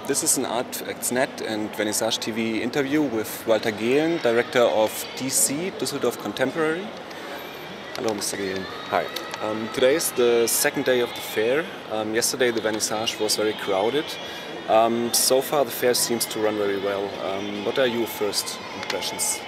This is an Arte and Vernissage TV interview with Walter Gehlen, director of DC Duesseldorf Contemporary. Hello, Mr. Gehlen. Hi. Today is the second day of the fair. Yesterday the Vernissage was very crowded. So far the fair seems to run very well. What are your first impressions?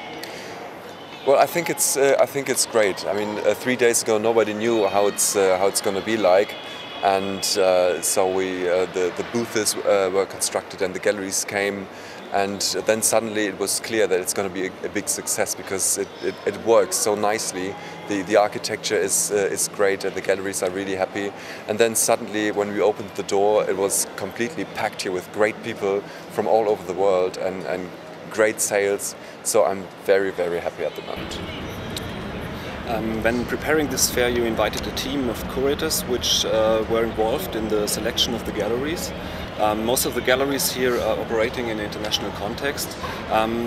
Well, I think it's great. I mean, 3 days ago nobody knew how it's going to be like, and so the booths were constructed and the galleries came, and then suddenly it was clear that it's going to be a big success because it works so nicely. The architecture is great and the galleries are really happy. And then suddenly when we opened the door, it was completely packed here with great people from all over the world and great sales. So I'm very, very happy at the moment. When preparing this fair, you invited a team of curators which were involved in the selection of the galleries. Most of the galleries here are operating in an international context.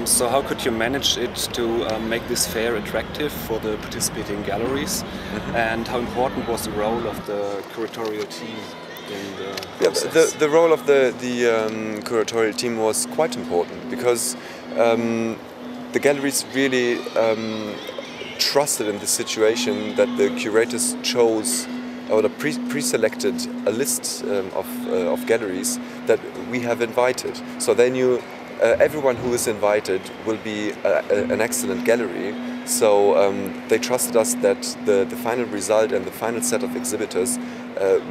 So how could you manage it to make this fair attractive for the participating galleries? Mm-hmm. And how important was the role of the curatorial team in the process? The role of the curatorial team was quite important because the galleries really trusted in the situation that the curators chose or pre-selected a list of galleries that we have invited. So they knew everyone who is invited will be an excellent gallery. So they trusted us that the final result and the final set of exhibitors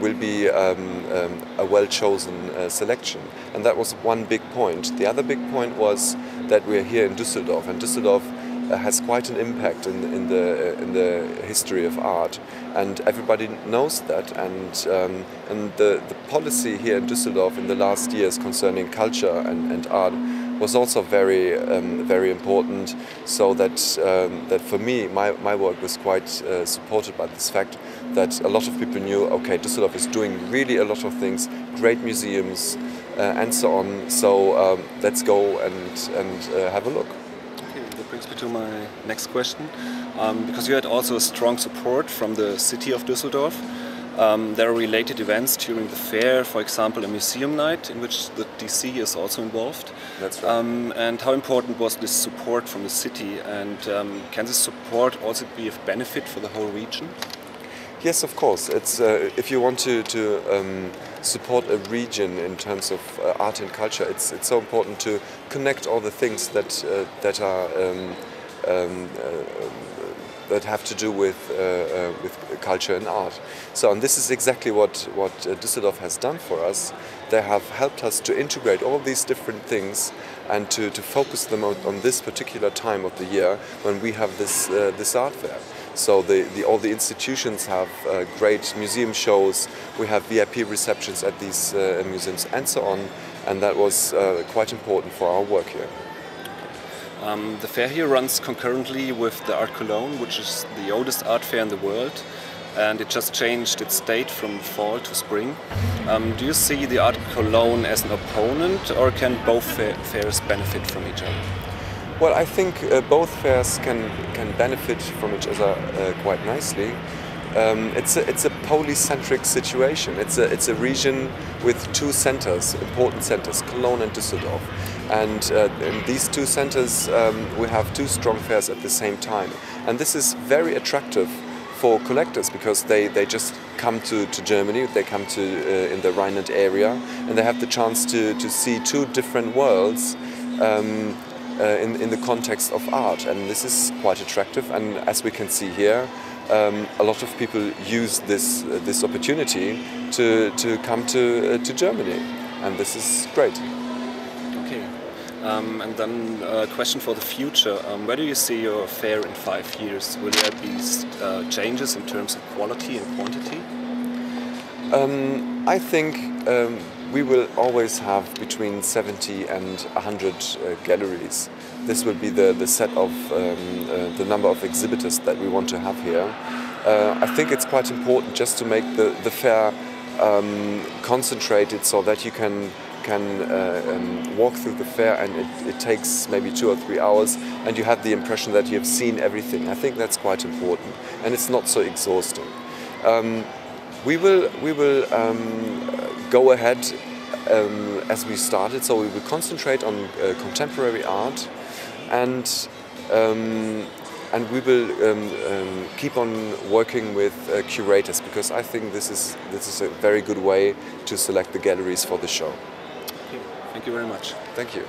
will be a well-chosen selection. And that was one big point. The other big point was that we're here in Düsseldorf, and Düsseldorf has quite an impact in the history of art, and everybody knows that. And the policy here in Düsseldorf in the last years concerning culture and art was also very very important. So that for me, my work was quite supported by this fact that a lot of people knew, okay, Düsseldorf is doing really a lot of things, great museums and so on. So let's go and have a look. That brings me to my next question, because you had also a strong support from the city of Düsseldorf. There are related events during the fair, for example a museum night in which the DC is also involved. That's right. And how important was this support from the city, and can this support also be of benefit for the whole region? Yes, of course. It's if you want to support a region in terms of art and culture, it's so important to connect all the things that have to do with culture and art. So, and this is exactly what Düsseldorf has done for us. They have helped us to integrate all these different things and to focus them on this particular time of the year when we have this art fair. So all the institutions have great museum shows, we have VIP receptions at these museums and so on, and that was quite important for our work here. The fair here runs concurrently with the Art Cologne, which is the oldest art fair in the world, and it just changed its date from fall to spring. Do you see the Art Cologne as an opponent, or can both fairs benefit from each other? Well, I think both fairs can benefit from each other quite nicely. It's a polycentric situation. It's a region with two centers, important centers, Cologne and Düsseldorf. And in these two centers we have two strong fairs at the same time. And this is very attractive for collectors because they just come to Germany, they come to in the Rhineland area, and they have the chance to see two different worlds in the context of art, and this is quite attractive. And as we can see here, a lot of people use this opportunity to come to Germany, and this is great. Okay, and then a question for the future: where do you see your fair in 5 years? Will there be changes in terms of quality and quantity? I think we will always have between 70 and 100 galleries. This will be the set of the number of exhibitors that we want to have here. I think it's quite important just to make the fair concentrated so that you can walk through the fair and it takes maybe 2 or 3 hours and you have the impression that you have seen everything. I think that's quite important, and it's not so exhausting. We will go ahead as we started. So we will concentrate on contemporary art, and we will keep on working with curators, because I think this is a very good way to select the galleries for the show. Okay. Thank you very much. Thank you.